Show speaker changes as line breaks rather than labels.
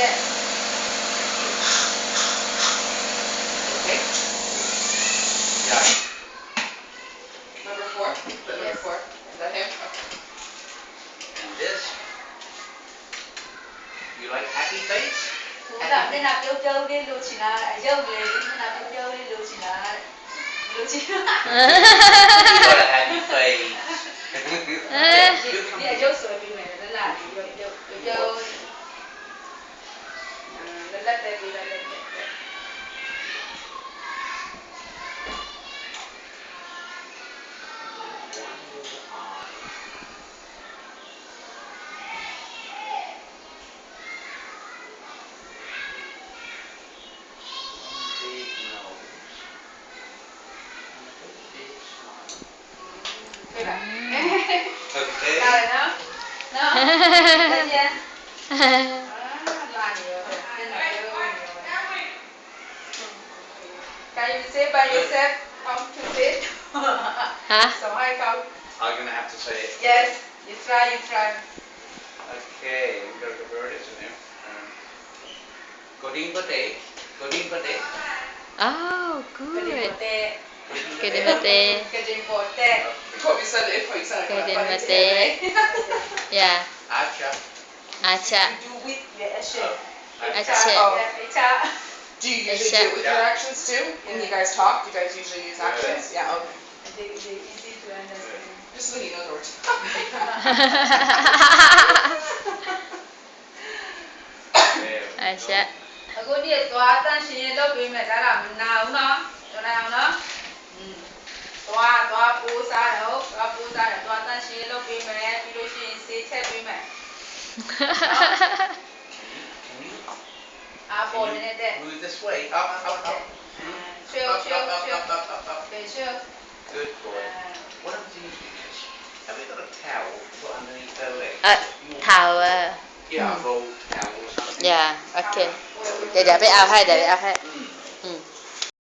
Yes.
Okay. Yeah.
Number 4. Number 4. Is that him? Okay.
And this. You like happy face?
Happy face. You got
a happy face. Okay.
Got it now? No? Can you say by yourself how to say it? So I come.
I'm gonna have to say it.
Yes, you try, you try.
Okay, we've got a couple of words in there. Godin bate. Godin bate.
Oh, good.
Kedin bote.
Kedin bote.
Kedin bote. Probably said it if you said it.
Kedin bote. Yeah.
Acha.
Acha.
You do with the ashe.
Acha.
Acha.
Do you usually do it with your actions too? When you guys talk, do you guys usually use actions? Yeah, okay.
They easy to understand.
Just so you know the words.
Acha.
အခုဒီသွားတန်းရှင်လုပ်ပေးမယ်ဒါလားမနာဘူးနော်တော်နိုင်အောင်နော်သွားပိုးစားတော့သွားပိုးစားတယ်သွားတန်းရှင်လုပ်ပေးမယ်ပြီးလို့ရှိရင်ဆေးချက်ပေးမယ်အားပေါ်နေတဲ့
Move this way. Up, up, up.
Chill.
Okay,
chill.
Good boy. What I'm thinking is, have we got a towel to put underneath their legs?
Tower.
Yeah, a rolled towel or something.
Yeah, okay. Để bé ao hay, để bé ao hay.